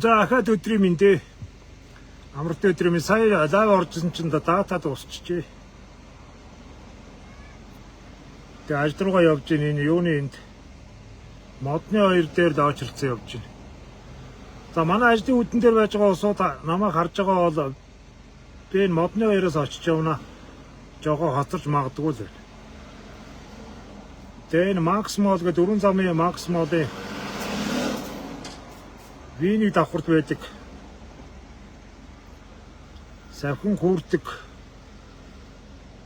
За ахаад өдрийн мэндэ амралт өдрийн минь сая лайв оржсэн чинь дата дуусчихжээ. Тэгээ ажил руугаа явж ийн энэ юуны энд модны хоёр дээр лоочрцсан явж байна. За манай ажлын үдэн дээр байж байгаа усууд намайг харж байгаа бол би энэ модны хоёроос очиж явна. Жохоо хоцорч магадгүй л байна. Тэгээ энэ Макс Мол гэдэг 4 замын Макс Молын виний давхарт байдаг. Савхан хүүрдэг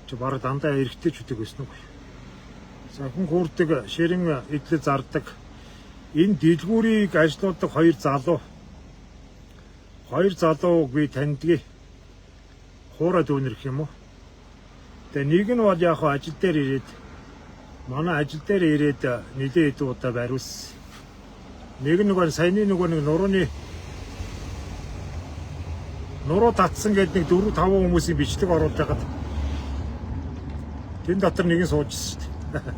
чи бараг дандаа эргэтэй ч үдэг байсан уу? Савхан хүүрдэг ширэн эдлээ зардаг. Энэ дэлгүүрийг ажилуулдаг хоёр залуу би таньдгийг хуурай дүүнэр гэх юм уу? Тэгээ нэг нь бол яг ажил дээр ирээд манай ажил дээр ирээд нэлээд хэдэн удаа бариулсан. Нэг саяны нуруу татсан гэдэг 4-5 хүмүүсийн бичлэг оруулж байгаад тэн дотор нэг нь суужсэн шүү дээ.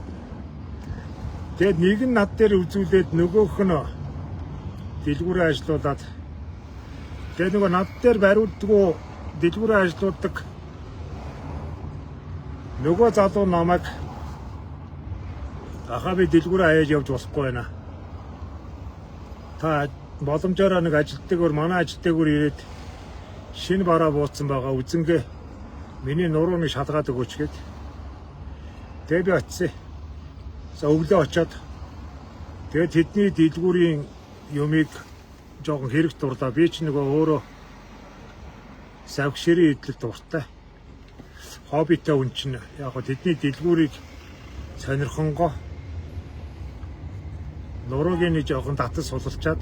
Тэгээд нэг нь над дээр үзүүлээд нөгөөх нь дэлгүүрээ ажилуулад тэгээд над дээр бариулдгүү дэлгүүрээ ажилуулдаг нөгөө залуу намайг ахаа би дэлгүүрээ аяаж явж болохгүй байна. Та боломжоор нэг ажилтдаг манай ажилтдаг ирээд шинэ бараа бууцсан байгаа үзэнгээ миний нурууны шалгаад өгөөч гээд тэгээ би очив. За өглөө очиод тэгээд тэдний дэлгүүрийн юмыг жоохон хэрэг дурлаа. Би ч нөгөө өөрөө савгширийн идэл дуртай. Хоббитой хүн чинь яг тэдний дэлгүүрийг сонирхонгоо нуруугийн нэг жоохон татас сулалчаад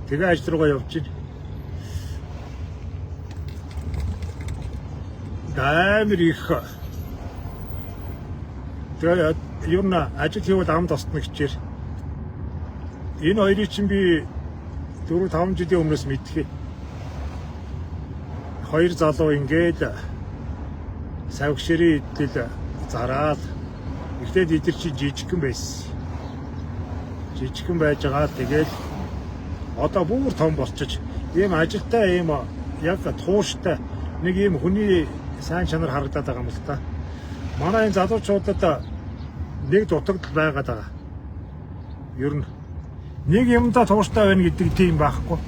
тэгээ ажил руугаа явж байна. Амар их тэгээ юу н ажил хийвэл амд остно гэчээр энэ хоёрыг чинь би 4-5 жилийн өмнөөс мэдхий. Хоёр залуу ингээд савгширийн идэл зараад ихтэй идэр чи жижигхэн байсан. Жижигхэн байж байгаа. Тэгээд одоо бүр том болчих. Ийм ажилтай ийм яг тууштай нэг ийм хүний сайн чанар харагдаад байгаа юм л та. Манай энэ залуучуудад нэг дутагдал байгаад байгаа. Ер нь нэг юмдаа тууштай байна гэдэг тийм байхгүй.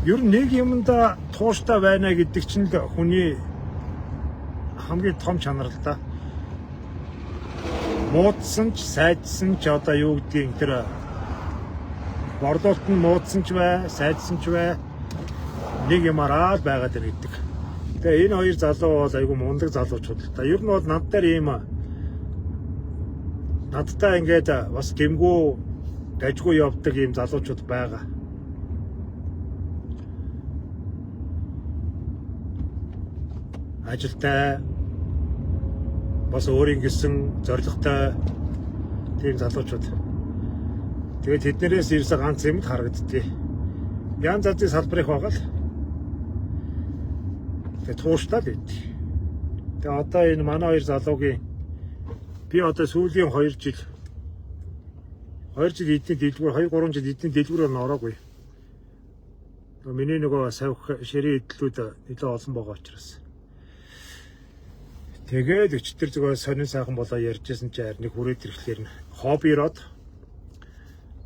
Ер нь нэг юмдаа тууштай байна гэдэг чинь л хүний хамгийн том чанар л да. Муудсан ч сайдсан ч одоо юу гэдгийг тэр борлуулалт нь муудсан ч бай, сайдсан ч бай нэг юмараа байгаад ирдэг. Тэгээ энэ хоёр залуу бол айгүй мундаг залуучууд л та. Ер нь бол над дээр ийм надтай ингээд бас гэмгүү дажгүй явдаг ийм залуучууд байгаа. Ажилтай бас өөрийн гэсэн зорилготой тийм залуучууд. Тэгээд тэднэрээс ирсэн ганц юмд харагддгийг. Янз янзын салбар их байгаа л. Тэгээд тууштай л байд. Тэгээд одоо энэ манай хоёр залуугийн би одоо сүүлийн 2 жил эдний дэлгүүр 2-3 жил эдний дэлгүүрээр н ороогүй. Миний нөгөө савх ширээ идлүүд нэлээд олон байгаа учраас. Тэгээд өчтөр зүгээр сонин сайхан болоо ярьжсэн чи харин хүрээд ирэхлээр хоббироод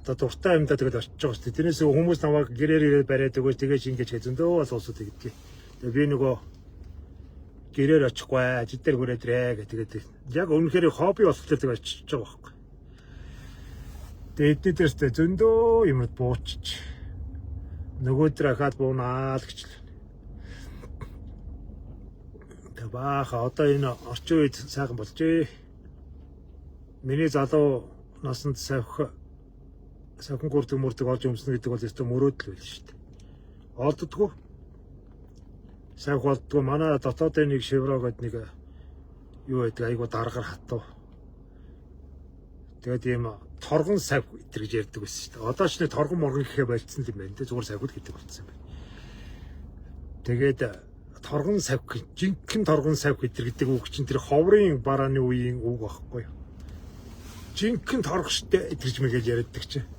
одоо дуртай юмдаа тэгээд очиж байгаа шүү дээ. Тэрнээс хүмүүс намайг гэрээр ирээд бариад өгөөч тэгээд ингэж зөндөө бол уусууд гэдгийг. Тэгээд би нөгөө гэрээр очихгүй ажил дээр хүрээд ирээ гэдэг. Яг үнэхээр хобби болохоор тэгээд очиж байгаа байхгүй. Тэгээд эднээс зөндөө юмд буучиж нөгөөдөр ахаад буунаа л гэж. Бааха одоо энэ орчин үед сайхан болжээ. Миний залуу насанд савхан гүрдэг мөрдөг олж өмснө гэдэг бол өстой мөрөөдөл байл шүү дээ. Олддгүй. Савх болдгоо манай дотоодын нэг шевро гэдэг нэг юу байдаг айгуу даргаар хатуу. Тэгээд ийм торгон сав гэж ярьдаг байсан шүү дээ. Одоо ч нэг торгон моргон гэхээ болцсон юм байна. Зүгээр савгүй гэдэг болцсон юм байна. Тэгээд торгон савх, жинхэнэ торгон савх гэдэг үг чинь тэр ховрын барааны үеийн үг байхгүй юу? Жинхэнэ торгоштой тэрж мэгэл яриаддаг чинь.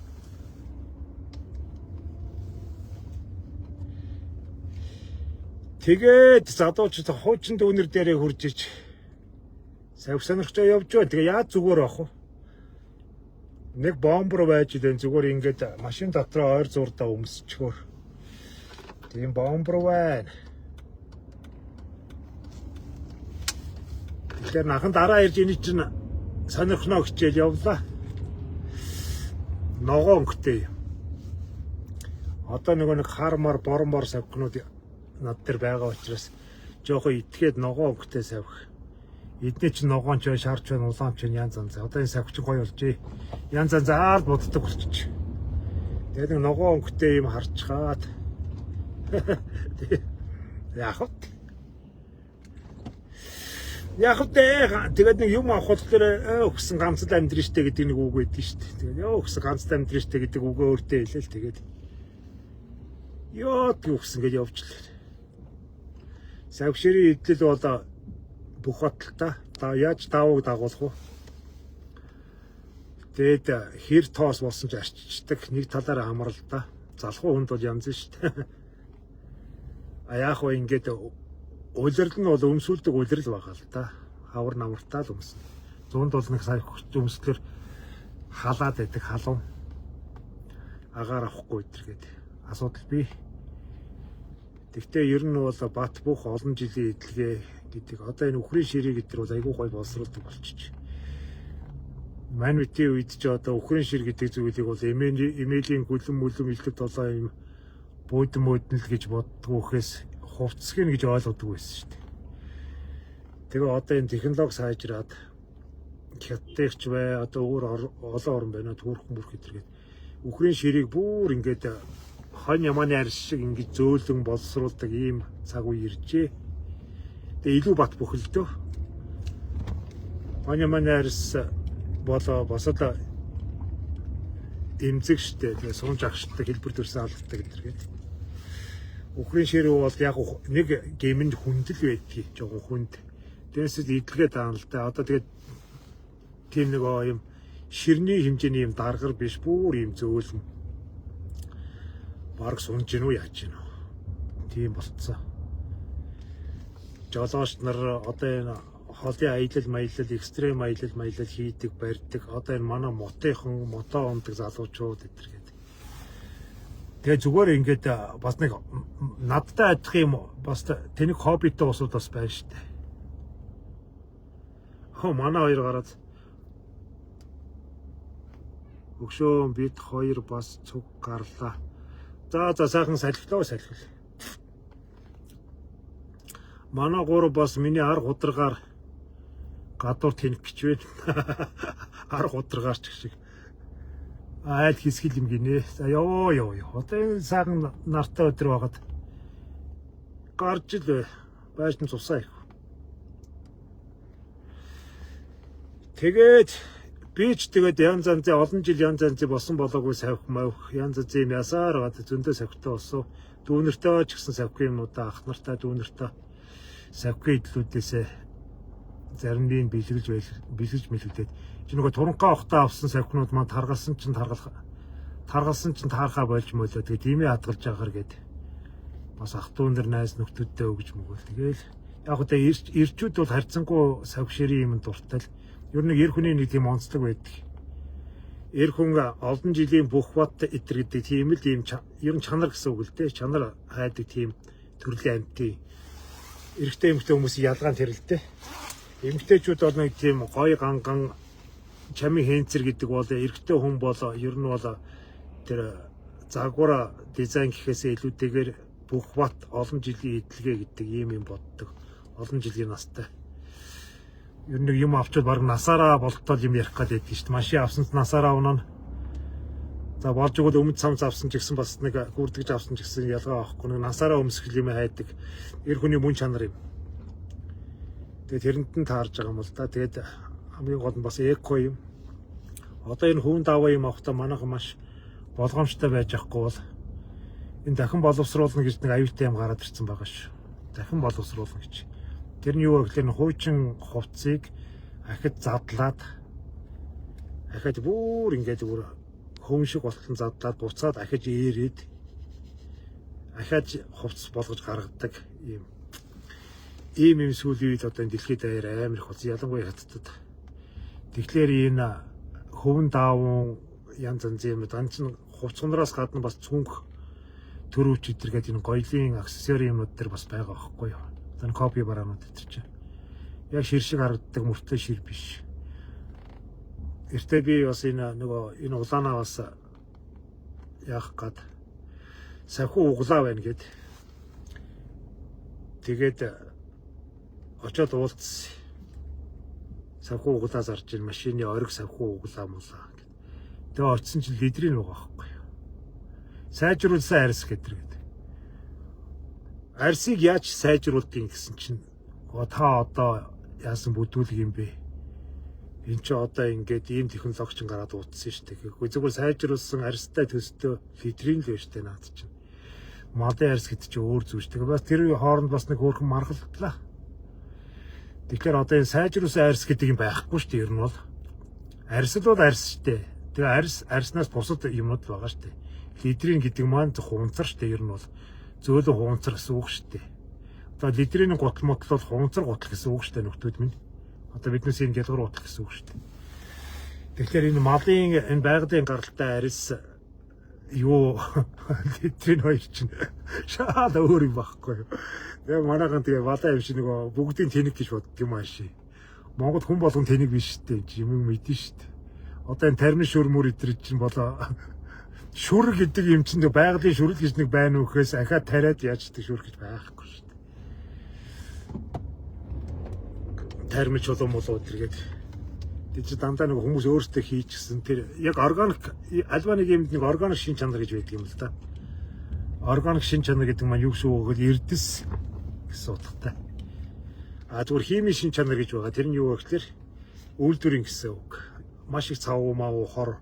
Тэгээд залуучууд хуучин дүүнер дээрээ хурж иж сав сонирхчоо явж байна. Тэгээ яаж зүгээр авах вэ? Нэг бомбор байж идэн зүгээр ингээд машин дотроо ойр зурдаа өмсчихөөр. Тийм бомбор байна. Тэгэхээр нахан дараа ирж эний чинь сонирхноо хичээл явлаа. Ногоо өнгөтэй. Одоо нэг хармар бормор савхнууд над дээр байгаа учраас жоохон итгээд ногоо өнгөтэй савх. Эдний чинь ногоон ч шаарч байна, улаан ч янз янз. Одоо энэ савч гоё болжээ. Янз янзаар буддаг болчих. Тэгээд нэг ногоо өнгөтэй юм харчгаад яг тэгээд нэг юм авах болохоор өгсөн ганц л амьдрын штэ гэдэг нэг үг байдгийн штэ. Тэгээд өгсөн ганц л амьдрын штэ гэдэг үгээ өөртөө хэлээл тэгээд өгсөн гэж явжлаа. Савширийн идэл бол бүх баталтай. Яаж давыг дагуулах вэ? Тэгээд хэр тоос болсон ч арчичдаг. Нэг талаараа хамралтай. Залхуу хүнд бол янз штэ. Яах вэ ингээд улирал нь бол өмсүүлдэг улирал байгаа л да. Хавар намартаа л өмснө. Зунд бол нэг сая өмслөхөр халаад байдаг халуун. Агаар авахгүй өдөргээд асуудал бий. Тэгтээ ер нь бол бат бүх олон жилийн эдлэгээ гэдэг. Одоо энэ үхрийн ширээ гэдэг бол айгүй гой боловсруулдаг болчих. Мань битийн үед ч одоо үхрийн шир гэдэг зүйлийг бол эмээлийн гүлэн мүлэн илтгэд долоо юм буудан мөднөл гэж боддгоо гэхээс хувцсгэн гэж ойлгодог байсан шүү дээ. Тэгээ одоо энэ технологи сайжраад хятадч бай одоо өөр олон орн байна түүхэн бүрх гэдэргээд үхрийн ширийг бүр ингээд хон ямааны арьс шиг ингээд зөөлөн боловсруулдаг ийм цаг үе иржээ. Тэгээ илүү бат бөхөлдөө. Хон ямааны арьс болоо босоод эмзэг штэ тэгээ сунж агшдаг хэлбэр төрсөн алгадаг гэдэргээд. Үхрийн ширээ бол яг нэг гэмэнд хүндэл байдгийг жоохон хүнд. Дээсэд идэлгээ даана л да. Одоо тэгээд тийм нэг юм ширний хэмжээний юм даргар биш бүр юм зөөлөн. Бараг сунж гин үү яаж гин үү. Тийм болцсон. Жолооч нар одоо энэ холын аялал маялал экстрем аялал хийдэг барьдаг. Одоо энэ манай мотохон мото ундаг залуучууд эдэргээд. Тэгээ зүгээр ингээд бас нэг надтай адих юм бас тэнэг хоббитэй усуд бас байна штэ. Манай хоёр гараад өгшөө бид хоёр бас цуг гарлаа. За сайхан салхилаа. Манай гур бас миний арга ударгаар гадуур тэнэх гэж байна. Арга ударгаар ч шиг. Айл хэсгэл юм гинэ. За ёо. Одоо энэ сайхан нартай өдөр байгаад гарч л байж нь цусаа их. Тэгээд би ч тэгээд янз янзын олон жил янз янзын болсон болоогүй савх мавх янз янзын юм ясаар гад зөндөө савхтай болсон. Дүүнэртэй ч гэсэн савх юмнуудаа ах нартай дүүнэртэй савхын идлүүдээс зарим нь бэлгэлж мэлгдээд чи нөгөө туранхаа ухтаа авсан савхнууд маань таргалсан чинь таархаа болж мөлөө тэгээд тиймээ хадгалж байгаагаар гээд бас ах дүүн нар найз нөхдүүдтэй өгж мөгөөл тэгээд яг одоо ирчүүд бол харьцангуй савх ширийн юм дуртай л ер нь эр хүний нэг тийм онцлог байдаг. Эр хүн олон жилийн бүх бат итэр гэдэг тийм л юм ер нь чанар гэсэн үг л дээ. Чанар хайдаг тийм төрлийн амьтын эрэгтэй эмэгтэй хүмүүсийн ялгаан тэр л дээ. Эмэгтэйчүүд бол нэг тийм гой ганган чамын хэнцэр гэдэг бол эрэгтэй хүн бол ер нь бол тэр загвар дизайн гэхээсээ илүүтэйгээр бүх бат олон жилийн эдлэгээ гэдэг юм боддог. Олон жилийн настай. Ер нь юм авчвал баг насаараа болтол юм ярих гээд байдаг шүү дээ. Машин авсан насаараа унаа. За болж өгөл өмнө цамц авсан ч гэсэн бас нэг гүрдгэж авсан ч гэсэн ялгаа авахгүй. Нэг насаараа өмсөх юм хайдаг. Эр хүний мөн чанар юм. Тэгээд тэрэнд нь таарж байгаа юм л да. Тэгээд хамгийн гол нь бас эко юм. Одоо энэ хүн даваа юм авахтаа манайхан маш болгоомжтой байж ахгүй бол энэ дахин боловсруулна гэж нэг аюултай юм гараад ирсэн байгаа шүү. Дахин боловсруулна гэж. Тэр нь юу вэ гэхээр хуучин хувцсыг ахид задлаад ахид бүр ингээд бүр хөм шиг болтон задлаад буцаад ахиж ээрээд ахиж хувцс болгож гаргадаг юм ийм сүүлийн үед одоо энэ дэлхийд даяар амар их болсон. Ялангуяа хаттад. Тэгэхээр энэ хөвөн даавун янз янзын юм дан чин хувцснараас гадна бас цүнх төрөвч өдр гэдэг энэ гоёлын аксессуар юмнууд төр бас байгаа байхгүй юу. Энэ копи бараанууд өдр чинь. Яг шир шиг харагддаг мөртэй шир биш. Эртээ би бас энэ улаанаа бас яах гээд сахиу углаа байна гэд. Тэгээд очоод уулзсан. Сахиу углаа зарж ин машины ориг сахиу углаа мулаа гэд. Тэгээ очсон чинь лидрийн байгаа байхгүй юу. Сайжруулсан арьс гэдэг. Арьсыг яаж сайжруулдгийг гэсэн чинь та одоо яасан бүдүүлэг юм бэ? Энд чи одоо ингээд ийм технологи чинь гараад утсан шүү дээ. Гэхдээ зүгээр сайжруулсан арьстай төстэй литрийн л байж тээ наад чинь. Малын арьс гэдэг чинь өөр зүйл шүү дээ. Бас тэр хооронд бас нэг хөөрхөн маргалдлаа. Тэгэхээр одоо энэ сайжруулсан арьс гэдэг юм байхгүй шүү дээ. Ер нь бол арьс л бол арьс шүү дээ. Тэгээ арьснаас бусад юмнууд байгаа шүү дээ. Литрийн гэдэг маань хунцар шүү дээ. Ер нь бол зөөлөн хунцар гэсэн үг шүү дээ. Одоо литрийн гутал мотлол хунцар гутал гэсэн үг шүү дээ нөхдүүд минь. Одоо биднээс энэ гялгар гутал гэсэн үг шүү дээ. Тэгэхээр энэ малын энэ байгалийн гаралтай арьс юу литрийн хоёр чинь шал өөр юм байхгүй юу. Тэгээ манайхан тэгээ балаа юм шиг нөгөө бүгдийн тэнэг гэж бодд юм ааши. Монгол хүн болгон тэнэг биш шүү дээ. Юм мэдэн шүү дээ. Одоо энэ тармин шүр мөр идэр чинь болоо шүр гэдэг юм чинь байгалийн шүрэл гэж нэг байна уу гэхээс ахаа тариад яаждаг шүр гэж байхгүй шүү дээ. Тармин чулуун болоо өдргээд тийч дандаа нэг хүмүүс өөрсдөө хийчихсэн тэр яг органик альва нэг юмд нэг органик шин чанар гэж байдаг юм л да. Органик шин чанар гэдэг маань юу гэсэн үг вэ? Эрдэс гэсэн утгатай. Зүгээр химийн шин чанар гэж байгаа. Тэр нь юу вэ гэхээр үйлдвэрийн гэсэн үг. Маш их цав мав хор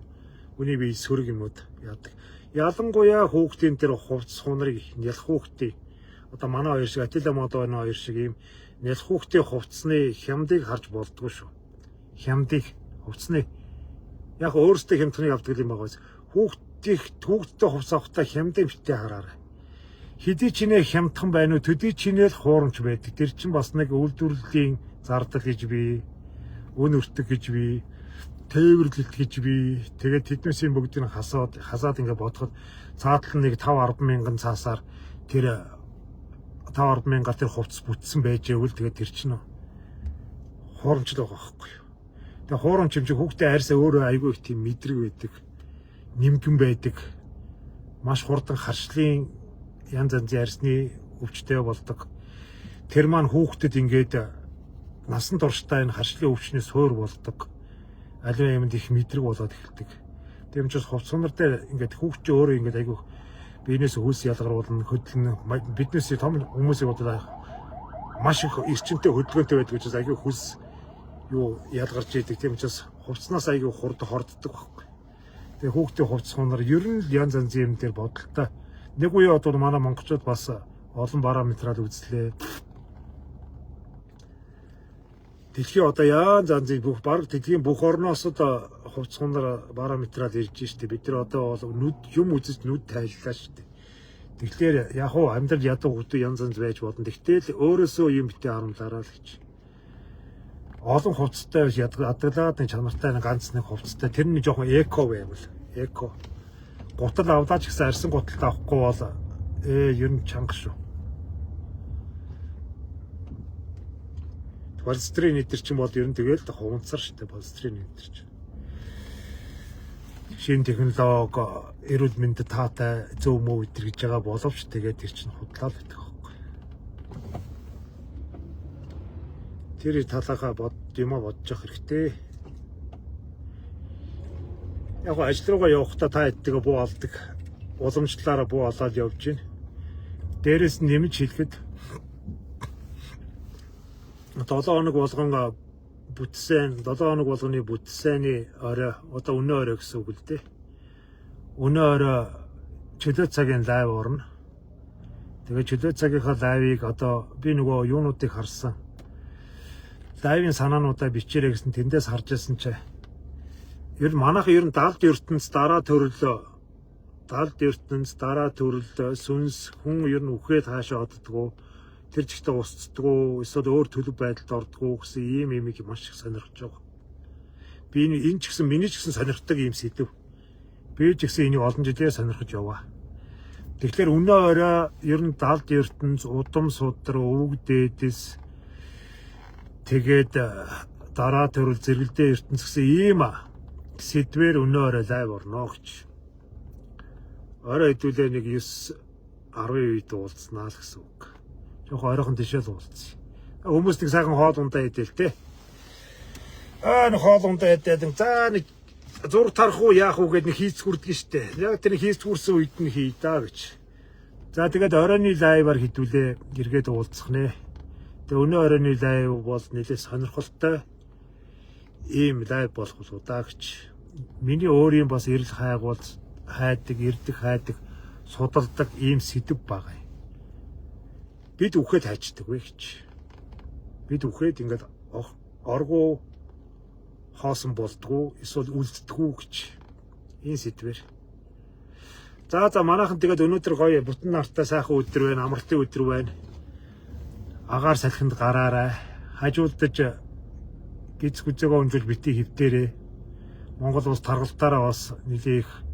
үний бие сөрөг юмуд яадаг. Ялангуяа хүүхдийн тэр хувцс хунарыг нялх хүүхдийн одоо манай хоёр шиг Атила Модоны хоёр шиг ийм нялх хүүхдийн хувцсны хямдыг харж болдгоо шүү. Хямдыг хувцсны яг өөрөөсөө хямдхныг авдаг юм байгаа. Хүүхдтэй хувцс авахтаа хямдыг битээ хараарай. Хэдий чинээ хямдхан байна уу төдий чинээ л хуурамч байдаг. Тэр чинь бас нэг үйлдвэрлэлийн зардал гэж би үн өртөг гэж би тээвэрлэлт гэж би тэгээд тэднээсийн бүгдийг хасаад ингээд бодоход цаатал нэг 5-10 мянган цаасаар тэр 5-10 мянгаар тэр хувцс бүтсэн байж байвал тэгээд тэр чинь хуурамчлал байгаа байхгүй юу. Тэгээ хуурамч юм чи хүүхдээ арьсаа өөрөө айгүй их тийм мэдрэг байдаг. Нимгэн байдаг. Маш хурдан харшлын янз янзын арьсны өвчтэй болдог. Тэр маань хүүхдэд ингээд насан туршдаа энэ харшлын өвчнөөс суур болдог. Аливаа юмд их мэдрэг болоод эхэлдэг. Тийм учраас хувцсанар дээр ингээд хүүхд чи өөрөө ингээд айгүй биенээс хөлс ялгаруулна, хөдлөн биднээс том хүмүүсийг бодлоо маш их эрчимтэй хөдөлгөөнтэй байдаг учраас айгүй хөлс юу ялгарч идэг. Тийм учраас хувцснаас айгүй хурд хорддог байхгүй. Тэгээ хүүхдийн хувцсанар ер нь янз янзын юм дээр бодолтой. Нэг үе одоо манай монголчууд бас олон параметраар үзлээ. Дэлхийн одоо янз янзын бүх баг дэлхийн бүх орноос одоо хувцсанар параметраар ирж штэ. Бид нар одоо бол юм үзэж нүд тайллаа штэ. Тэгэхээр яг уу амьдрал ядуу хөтөө янз янз байж болно. Тэгтэл өөрөөсөө юм битээ харамлаараа л гэж. Олон хувцастай ядгалаад чанартай ганц нэг хувцастай тэр нь жоохон эко байвал. Эко. Гутал авлаач гэсэн арьсан гуталт авахгүй бол ер нь чанга шүү. Полистрин эдэр чинь бол ер нь тэгэл хуванцар шүү дээ. Полистрин эдэр чинь. Шинэ технологи эрүүл мэндэд таатай зөв мөв эдэр гэж байгаа боловч тэгээд тэр чинь худлаа л байдаг байхгүй. Тэр талаахаа бодож явах хэрэгтэй. Яг ажил руугаа явахдаа та эдгээ буу алдаг. Уламжлалаараа буу алаад явж гин. Дээрээс нь нэмж хэлэхэд 7 хоног болгон бүтсэн 7 хоног болгоны бүтсэний орой одоо өнөө орой гэсэн үг л дээ. Өнөө орой чөлөө цагийн лайв орно. Тэгээ чөлөө цагийнхаа лайвыг одоо би нөгөө юунуудыг харсан. Лайвын санаануудаа бичээрэй гэсэн тэндээс харж байсан чи ер нь манайхан ер нь далд ертөнц дараа төрөл сүнс хүн ер нь үхээд хаашаа оддгоо тэр жигтэй устдаггүй эсвэл өөр төлөв байдалд ордгоо гэсэн ийм имийг маш их сонирхож байгаа. Би энэ ч гэсэн миний ч гэсэн сонирхдаг ийм сэдв. Би ч гэсэн энийг олон жилээр сонирхож яваа. Тэгэхээр өнөө орой ер нь далд ертөнц, удам судар, өвөг дээдэс тэгээд дараа төрөл зэрэгэлдээ ертөнц гэсэн ийм сэдвээр өнөө орой лайв орно гэж. Орой хэдүүлээ нэг 9-10 үед уулзнаа л гэсэн үг. Жохоо оройхон тишээ л уулзсан. Хүмүүс нэг сайхан хоол ундаа идэл тэ. Нэг хоол ундаа идээд за нэг зураг тарах уу яах уу гэд нэг хийцгүрдэг штэ. Яг тэр хийцгүрсэн үед нь хий даа гэж. За тэгээд оройны лайваар хэдүүлээ эргээд уулзах нэ. Тэгээ өнөө оройны лайв бол нэлээд сонирхолтой ийм лайв болох болов даа гэж. Миний өөрийн бас эрэл хайгуул хайдаг, ирдэг хайдаг, судалдаг ийм сэдв байгаа юм. Бид үхээд хайчдаг вэ гэж. Бид үхээд ингээд оргуу хоосон болдгоо эсвэл үлддэггүй гэж энэ сэдвэр. За манайхан тэгээд өнөөдөр гоё бутан нартай сайхан өдөр байна, амралтын өдөр байна. Агаар салхинд гараарай. Хажуулдаж гиз гүзээгөө өнжүүл бити хөвтээрээ. Монгол улс таргалтаараа бас нэлээх